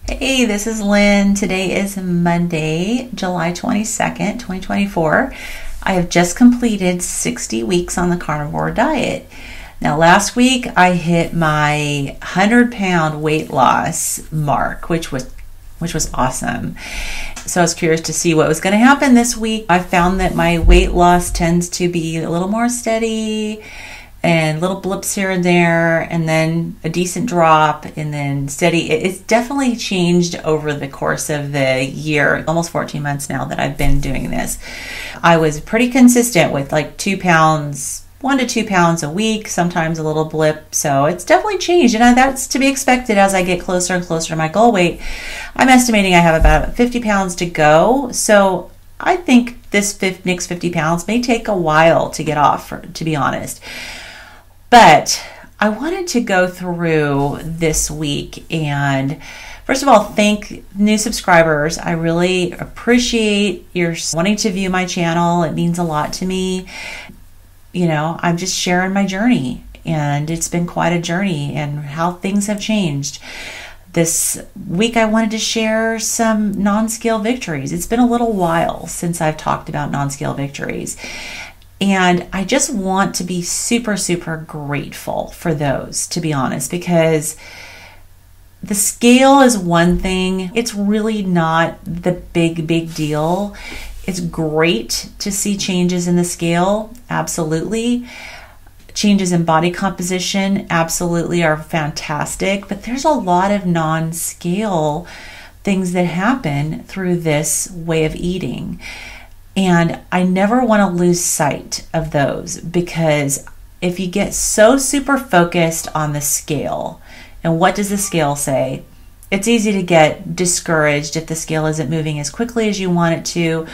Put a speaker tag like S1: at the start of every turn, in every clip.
S1: Hey, this is Lynn. Today is Monday, July 22nd, 2024. I have just completed 60 weeks on the carnivore diet. Now, last week I hit my 100-pound weight loss mark, which was awesome. So I was curious to see what was going to happen this week. I found that my weight loss tends to be a little more steady and little blips here and there, and then a decent drop, and then steady. It's definitely changed over the course of the year, almost 14 months now that I've been doing this. I was pretty consistent with like 2 pounds, 1 to 2 pounds a week, sometimes a little blip. So it's definitely changed, and that's to be expected as I get closer and closer to my goal weight. I'm estimating I have about 50 pounds to go. So I think this next 50 pounds may take a while to get off, to be honest. But I wanted to go through this week and first of all, thank new subscribers. I really appreciate your wanting to view my channel. It means a lot to me. You know, I'm just sharing my journey, and it's been quite a journey and how things have changed. This week I wanted to share some non-scale victories. It's been a little while since I've talked about non-scale victories. And I just want to be super, super grateful for those, to be honest, because the scale is one thing. It's really not the big deal. It's great to see changes in the scale, absolutely. Changes in body composition, absolutely, are fantastic. But there's a lot of non-scale things that happen through this way of eating. And I never want to lose sight of those, because if you get so super focused on the scale, and what does the scale say? It's easy to get discouraged if the scale isn't moving as quickly as you want it to,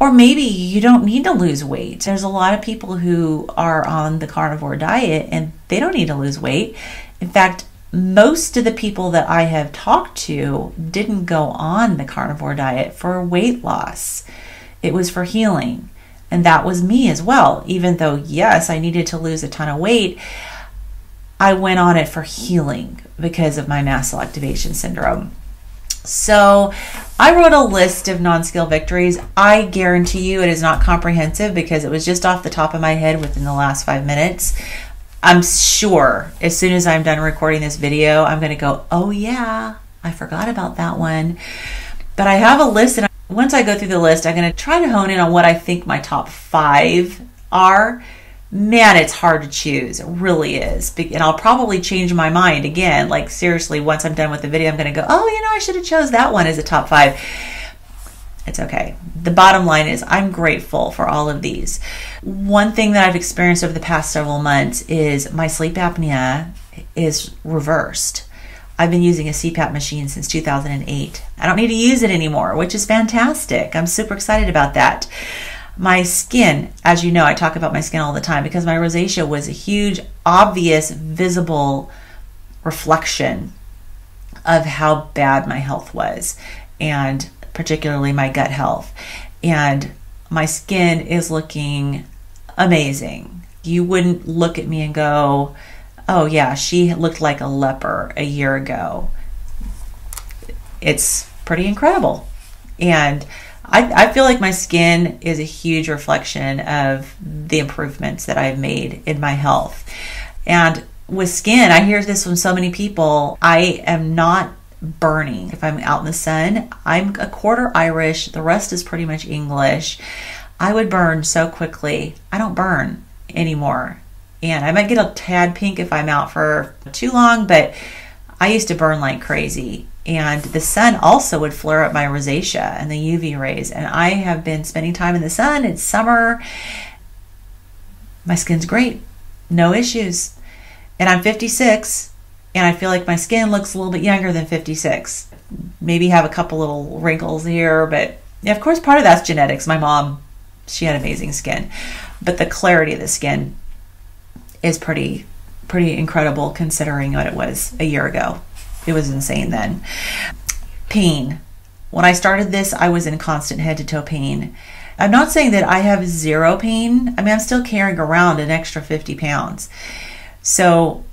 S1: or maybe you don't need to lose weight. There's a lot of people who are on the carnivore diet and they don't need to lose weight. In fact, most of the people that I have talked to didn't go on the carnivore diet for weight loss. It was for healing. And that was me as well. Even though, yes, I needed to lose a ton of weight, I went on it for healing because of my mast cell activation syndrome. So I wrote a list of non-scale victories. I guarantee you it is not comprehensive because it was just off the top of my head within the last 5 minutes. I'm sure as soon as I'm done recording this video, I'm going to go, oh yeah, I forgot about that one. But I have a list, and once I go through the list, I'm going to try to hone in on what I think my top 5 are. Man, it's hard to choose. It really is. And I'll probably change my mind again. Like, seriously, once I'm done with the video, I'm going to go, oh, you know, I should have chose that one as a top 5. It's okay. The bottom line is I'm grateful for all of these. One thing that I've experienced over the past several months is my sleep apnea is reversed. I've been using a CPAP machine since 2008. I don't need to use it anymore, which is fantastic. I'm super excited about that. My skin, as you know, I talk about my skin all the time because my rosacea was a huge, obvious, visible reflection of how bad my health was, and particularly my gut health. And my skin is looking amazing. You wouldn't look at me and go, oh yeah, she looked like a leper a year ago. It's pretty incredible. And I feel like my skin is a huge reflection of the improvements that I've made in my health. And with skin, I hear this from so many people, I am not burning. If I'm out in the sun, I'm a quarter Irish, the rest is pretty much English. I would burn so quickly. I don't burn anymore. And I might get a tad pink if I'm out for too long, but I used to burn like crazy. And the sun also would flare up my rosacea and the UV rays. And I have been spending time in the sun. It's summer. My skin's great. No issues. And I'm 56, and I feel like my skin looks a little bit younger than 56. Maybe have a couple little wrinkles here, but yeah, of course, part of that's genetics. My mom, she had amazing skin. But the clarity of the skin is pretty incredible considering what it was a year ago. It was insane then. Pain. When I started this, I was in constant head to toe pain. I'm not saying that I have zero pain. I mean, I'm still carrying around an extra 50 pounds. So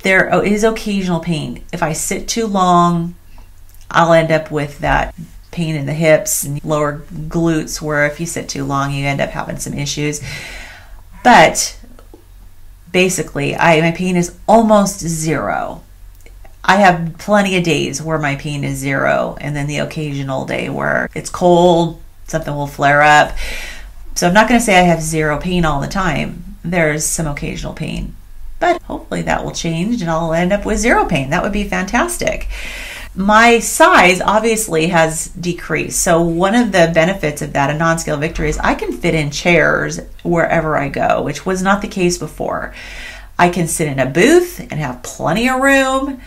S1: there is occasional pain. If I sit too long, I'll end up with that pain in the hips and lower glutes, where if you sit too long, you end up having some issues. But basically, my pain is almost zero. I have plenty of days where my pain is zero, and then the occasional day where it's cold, something will flare up. So I'm not going to say I have zero pain all the time. There's some occasional pain, but hopefully that will change and I'll end up with zero pain. That would be fantastic. My size obviously has decreased. So one of the benefits of that, a non-scale victory, is I can fit in chairs wherever I go, which was not the case before. I can sit in a booth and have plenty of room.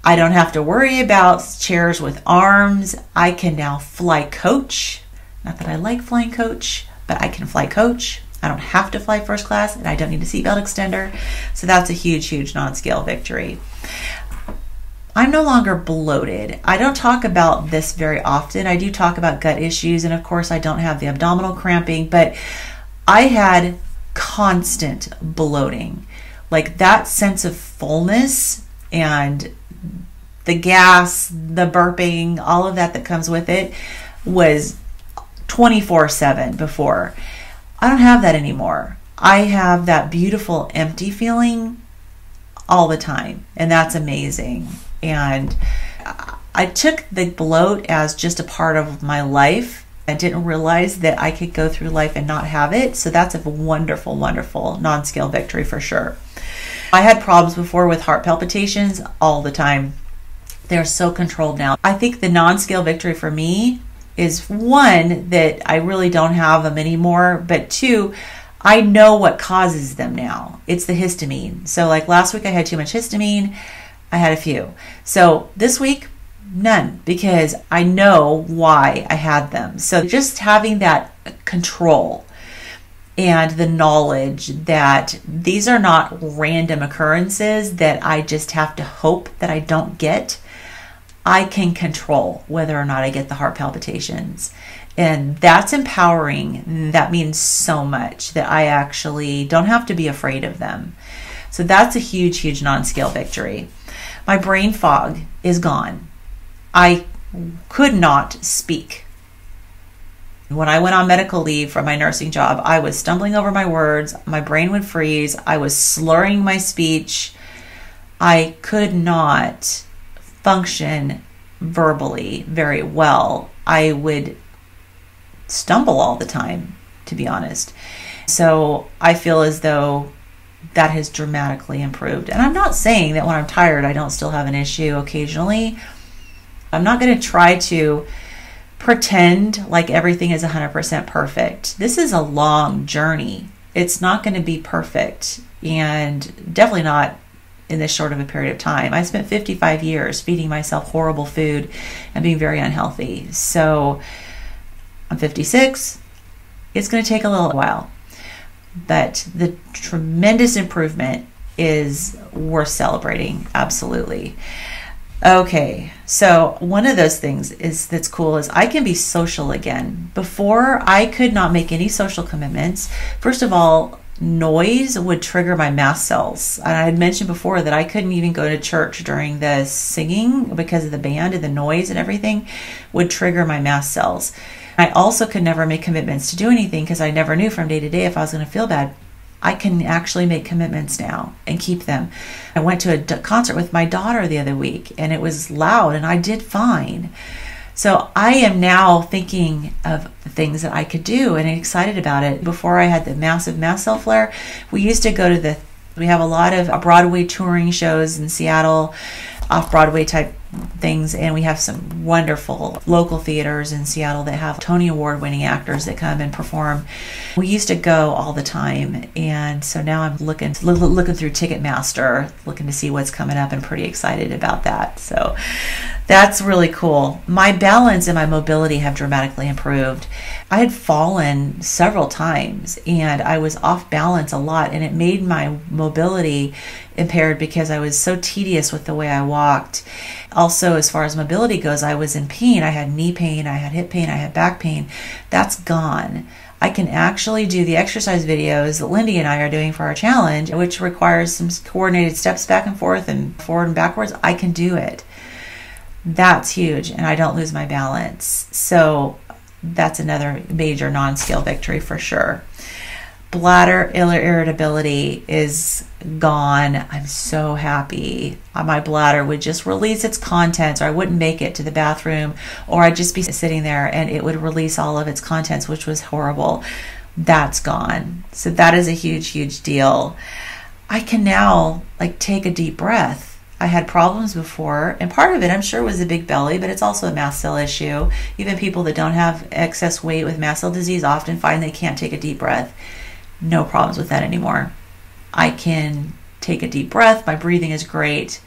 S1: I don't have to worry about chairs with arms. I can now fly coach. Not that I like flying coach, but I can fly coach. I don't have to fly first class, and I don't need a seatbelt extender. So that's a huge, huge non-scale victory. I'm no longer bloated. I don't talk about this very often. I do talk about gut issues, and of course I don't have the abdominal cramping, but I had constant bloating. Like that sense of fullness and the gas, the burping, all of that comes with it was 24/7 before. I don't have that anymore. I have that beautiful empty feeling all the time, and that's amazing. And I took the bloat as just a part of my life. I didn't realize that I could go through life and not have it. So that's a wonderful, wonderful non-scale victory for sure. I had problems before with heart palpitations all the time. They're so controlled now. I think the non-scale victory for me is, one, that I really don't have them anymore, but two, I know what causes them now. It's the histamine. So like last week I had too much histamine. I had a few. So this week, none, because I know why I had them. So just having that control and the knowledge that these are not random occurrences that I just have to hope that I don't get. I can control whether or not I get the heart palpitations. And that's empowering. That means so much that I actually don't have to be afraid of them. So that's a huge, huge non-scale victory. My brain fog is gone. I could not speak. When I went on medical leave from my nursing job, I was stumbling over my words. My brain would freeze. I was slurring my speech. I could not function verbally very well. I would stumble all the time, to be honest. So I feel as though that has dramatically improved. And I'm not saying that when I'm tired, I don't still have an issue occasionally. I'm not going to try to pretend like everything is 100% perfect. This is a long journey. It's not going to be perfect, and definitely not in this short of a period of time. I spent 55 years feeding myself horrible food and being very unhealthy. So I'm 56. It's going to take a little while, but the tremendous improvement is worth celebrating. Absolutely. Okay, so one of those things that's cool is I can be social again. Before, I could not make any social commitments. First of all, noise would trigger my mast cells. And I had mentioned before that I couldn't even go to church during the singing because of the band and the noise and everything would trigger my mast cells. I also could never make commitments to do anything because I never knew from day to day if I was going to feel bad. I can actually make commitments now and keep them. I went to a concert with my daughter the other week and it was loud and I did fine. So I am now thinking of the things that I could do and excited about it. Before I had the massive mast cell flare, we used to go to we have a lot of Broadway touring shows in Seattle, off-Broadway type things, and we have some wonderful local theaters in Seattle that have Tony Award winning actors that come and perform. We used to go all the time, and so now I'm looking through Ticketmaster, looking to see what's coming up, and pretty excited about that. So that's really cool. My balance and my mobility have dramatically improved. I had fallen several times and I was off balance a lot, and it made my mobility impaired because I was so tedious with the way I walked. Also, as far as mobility goes, I was in pain. I had knee pain, I had hip pain, I had back pain. That's gone. I can actually do the exercise videos that Lindy and I are doing for our challenge, which requires some coordinated steps back and forth and forward and backwards. I can do it. That's huge, and I don't lose my balance. So that's another major non-scale victory for sure. Bladder irritability is gone. I'm so happy. My bladder would just release its contents, or I wouldn't make it to the bathroom, or I'd just be sitting there and it would release all of its contents, which was horrible. That's gone. So that is a huge, huge deal. I can now take a deep breath. I had problems before, and part of it I'm sure was a big belly, but it's also a mast cell issue. Even people that don't have excess weight with mast cell disease often find they can't take a deep breath. No problems with that anymore. I can take a deep breath. My breathing is great.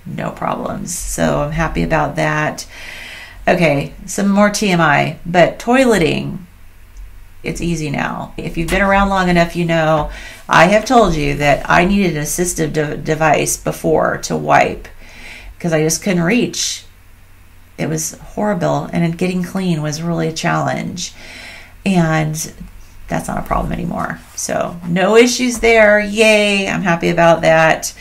S1: No problems. So I'm happy about that. Okay, some more TMI, but toileting, it's easy now. If you've been around long enough, you know I have told you that I needed an assistive device before to wipe because I just couldn't reach. It was horrible, and getting clean was really a challenge. And that's not a problem anymore. So no issues there. Yay, I'm happy about that.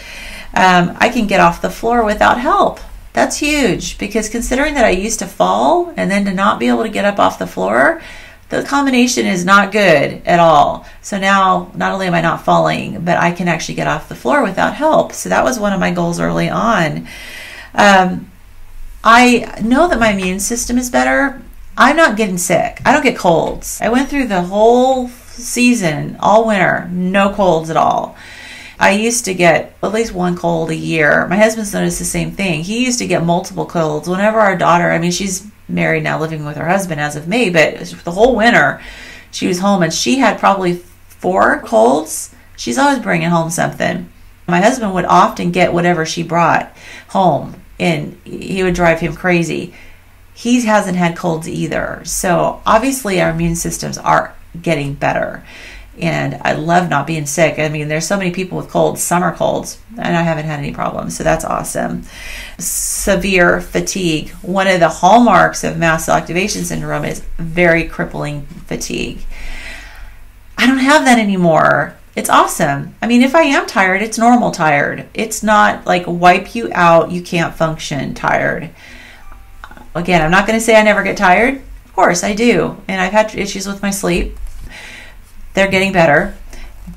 S1: I can get off the floor without help. That's huge, because considering that I used to fall and then to not be able to get up off the floor, the combination is not good at all. So now not only am I not falling, but I can actually get off the floor without help. So that was one of my goals early on. I know that my immune system is better. I'm not getting sick. I don't get colds. I went through the whole season, all winter, no colds at all. I used to get at least one cold a year. My husband's noticed the same thing. He used to get multiple colds. Whenever our daughter, she's married now, living with her husband as of May, but the whole winter she was home and she had probably 4 colds. She's always bringing home something. My husband would often get whatever she brought home, and he would drive him crazy. He hasn't had colds either. So obviously our immune systems are getting better. And I love not being sick. There's so many people with colds, summer colds, and I haven't had any problems. So that's awesome. Severe fatigue. One of the hallmarks of mast cell activation syndrome is very crippling fatigue. I don't have that anymore. It's awesome. If I am tired, it's normal tired. It's not like wipe you out, you can't function tired. Again, I'm not going to say I never get tired. Of course I do. And I've had issues with my sleep. They're getting better.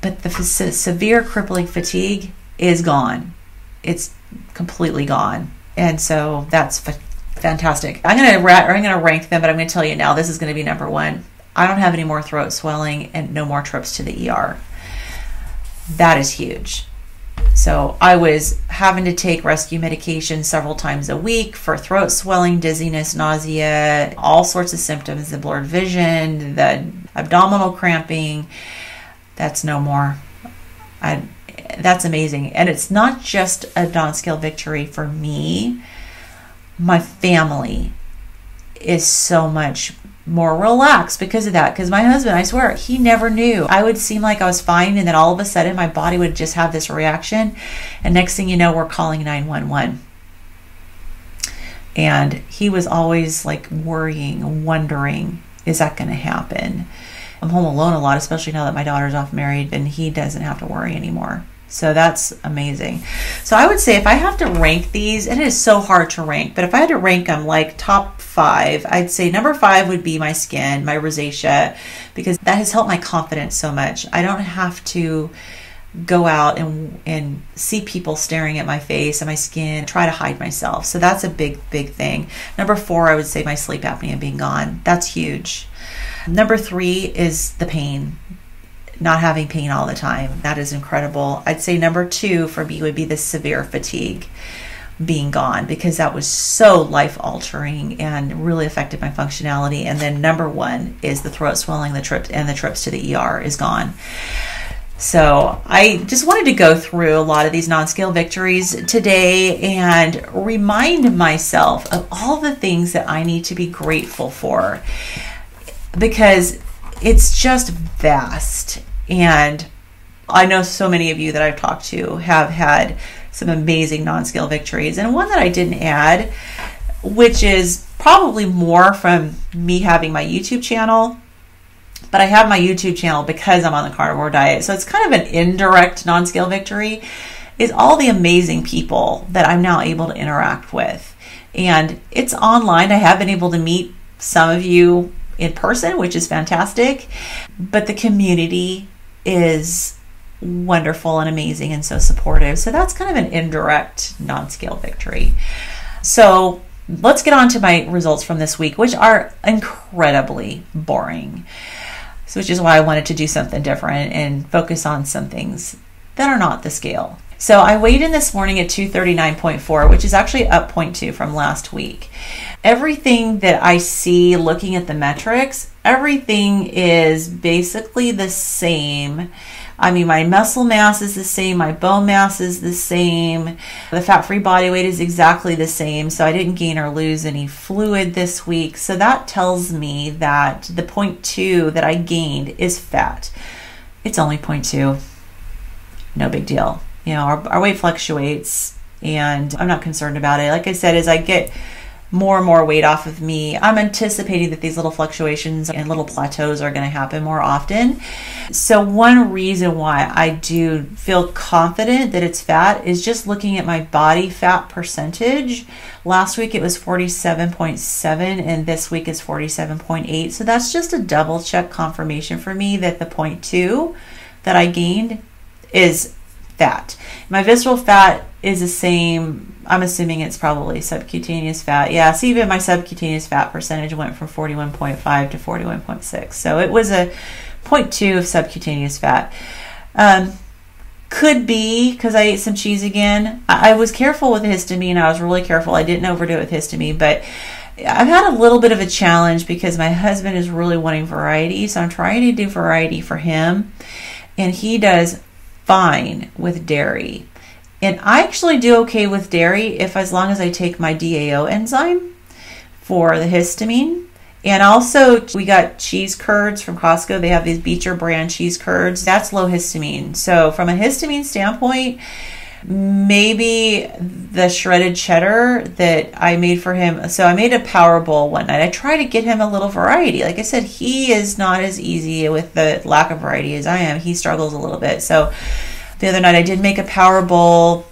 S1: But the severe crippling fatigue is gone. It's completely gone. And so that's fantastic. I'm going to rank them, but I'm going to tell you now, this is going to be number 1. I don't have any more throat swelling and no more trips to the ER. That is huge. So I was having to take rescue medication several times a week for throat swelling, dizziness, nausea, all sorts of symptoms, the blurred vision, the abdominal cramping. That's no more. That's amazing. And it's not just a non-scale victory for me. My family is so much more relaxed because of that. Because my husband, I swear, he never knew. I would seem like I was fine, and then all of a sudden my body would just have this reaction, and next thing you know, we're calling 911. And he was always worrying, wondering, is that going to happen? I'm home alone a lot, especially now that my daughter's off married, and he doesn't have to worry anymore. So that's amazing. So I would say if I have to rank these, and it is so hard to rank, but if I had to rank them top 5, I'd say number 5 would be my skin, my rosacea, because that has helped my confidence so much. I don't have to go out and see people staring at my face and my skin, try to hide myself. So that's a big, big thing. Number 4, I would say my sleep apnea being gone. That's huge. Number 3 is the pain. Not having pain all the time. That is incredible. I'd say number 2 for me would be the severe fatigue being gone, because that was so life altering and really affected my functionality. And then number 1 is the throat swelling, the trips to the ER is gone. So I just wanted to go through a lot of these non-scale victories today and remind myself of all the things that I need to be grateful for, because it's just vast. And I know so many of you that I've talked to have had some amazing non-scale victories. And one that I didn't add, which is probably more from me having my YouTube channel, but I have my YouTube channel because I'm on the carnivore diet. So it's kind of an indirect non-scale victory, is all the amazing people that I'm now able to interact with. And it's online. I have been able to meet some of you in person, which is fantastic. But the community is wonderful and amazing and so supportive. So that's kind of an indirect non-scale victory. So let's get on to my results from this week, which are incredibly boring. So which is why I wanted to do something different and focus on some things that are not the scale. So I weighed in this morning at 239.4, which is actually up 0.2 from last week. Everything that I see looking at the metrics, everything is basically the same. I mean, my muscle mass is the same, my bone mass is the same, the fat-free body weight is exactly the same, so I didn't gain or lose any fluid this week. So that tells me that the 0.2 that I gained is fat. It's only 0.2, no big deal. You know, our weight fluctuates, and I'm not concerned about it. Like I said, as I get more and more weight off of me, I'm anticipating that these little fluctuations and little plateaus are going to happen more often. So one reason why I do feel confident that it's fat is just looking at my body fat percentage. Last week it was 47.7 and this week is 47.8. So that's just a double check confirmation for me that the 0.2 that I gained is fat. My visceral fat is the same. I'm assuming it's probably subcutaneous fat. Yeah, so even my subcutaneous fat percentage went from 41.5 to 41.6. So it was a 0.2 of subcutaneous fat. Could be because I ate some cheese again. I was careful with histamine. I was really careful. I didn't overdo it with histamine, but I've had a little bit of a challenge because my husband is really wanting variety. So I'm trying to do variety for him, and he does fine with dairy. And I actually do okay with dairy as long as I take my DAO enzyme for the histamine. And also we got cheese curds from Costco. They have these Beecher brand cheese curds. That's low histamine. So from a histamine standpoint, maybe the shredded cheddar that I made for him. So I made a power bowl one night. I try to get him a little variety. Like I said, he is not as easy with the lack of variety as I am. He struggles a little bit. So the other night I did make a power bowl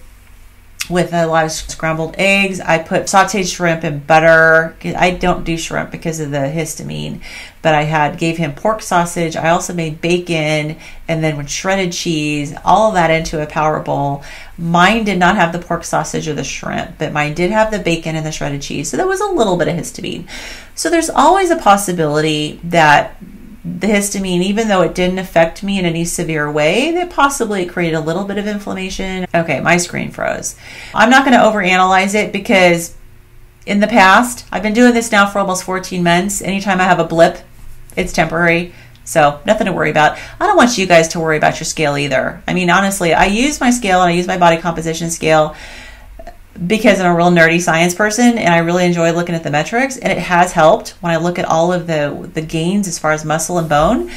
S1: with a lot of scrambled eggs. I put sauteed shrimp and butter. I don't do shrimp because of the histamine, but I gave him pork sausage. I also made bacon and then with shredded cheese, all of that into a power bowl. Mine did not have the pork sausage or the shrimp, but mine did have the bacon and the shredded cheese. So there was a little bit of histamine. So there's always a possibility that the histamine, even though it didn't affect me in any severe way, that possibly created a little bit of inflammation. Okay, my screen froze. I'm not going to overanalyze it because in the past, I've been doing this now for almost 14 months. Anytime I have a blip, it's temporary. So nothing to worry about. I don't want you guys to worry about your scale either. I mean, honestly, I use my scale and I use my body composition scale because I'm a real nerdy science person and I really enjoy looking at the metrics, and it has helped when I look at all of the gains as far as muscle and bone.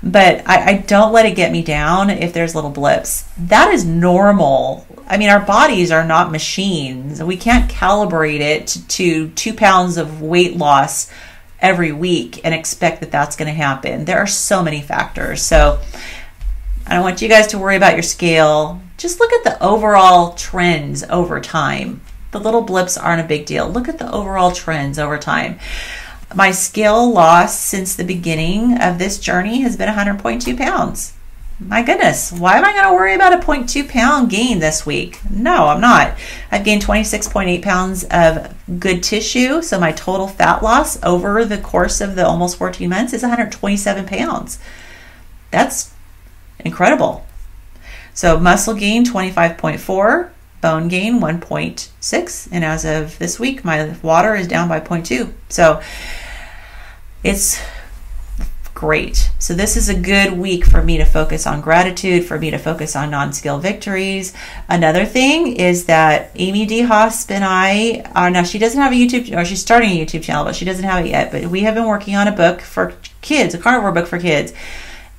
S1: But I don't let it get me down if there's little blips. That is normal. I mean, our bodies are not machines. We can't calibrate it to 2 pounds of weight loss every week and expect that that's going to happen. There are so many factors. So I don't want you guys to worry about your scale. Just look at the overall trends over time. The little blips aren't a big deal. Look at the overall trends over time. My scale loss since the beginning of this journey has been 100.2 pounds. My goodness, why am I going to worry about a 0.2 pound gain this week? No, I'm not. I've gained 26.8 pounds of good tissue. So my total fat loss over the course of the almost 14 months is 127 pounds. That's incredible. So muscle gain 25.4, bone gain 1.6, and as of this week my water is down by 0.2. So it's great. So this is a good week for me to focus on gratitude, for me to focus on non-scale victories. Another thing is that Amy D. Hosp and I are now, she doesn't have a YouTube, or she's starting a YouTube channel, but she doesn't have it yet. But we have been working on a book for kids, a carnivore book for kids.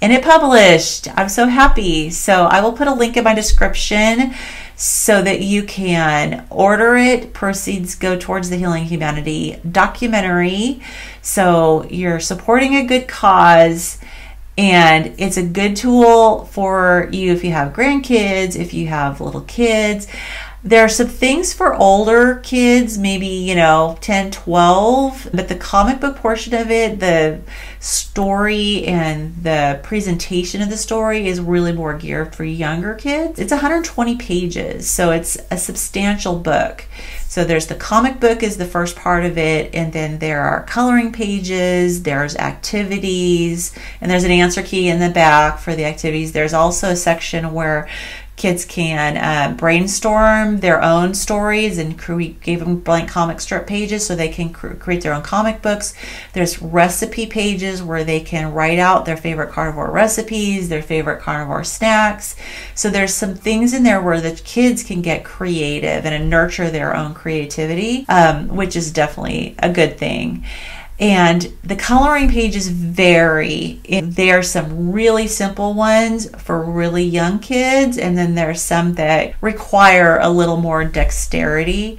S1: And it published. I'm so happy. So I will put a link in my description so that you can order it. Proceeds go towards the Healing Humanity documentary. So you're supporting a good cause, and it's a good tool for you if you have grandkids, if you have little kids. There are some things for older kids, maybe, 10, 12, but the comic book portion of it, the story and the presentation of the story is really more geared for younger kids. It's 120 pages, so it's a substantial book. So there's the comic book is the first part of it, and then there are coloring pages, there's activities, and there's an answer key in the back for the activities. There's also a section where kids can brainstorm their own stories, and gave them blank comic strip pages so they can create their own comic books. There's recipe pages where they can write out their favorite carnivore recipes, their favorite carnivore snacks. So there's some things in there where the kids can get creative and nurture their own creativity, which is definitely a good thing. And the coloring pages vary. There are some really simple ones for really young kids, and then there's some that require a little more dexterity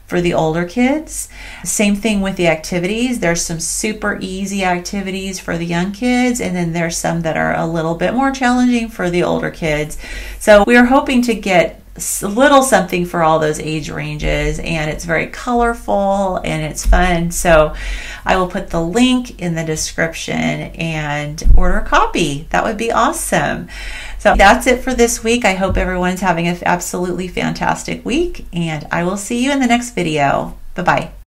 S1: for the older kids. Same thing with the activities. There's some super easy activities for the young kids, and then there's some that are a little bit more challenging for the older kids. So we're hoping to get a little something for all those age ranges, and it's very colorful and it's fun. So I will put the link in the description and order a copy. That would be awesome. So that's it for this week. I hope everyone's having an absolutely fantastic week, and I will see you in the next video. Bye-bye.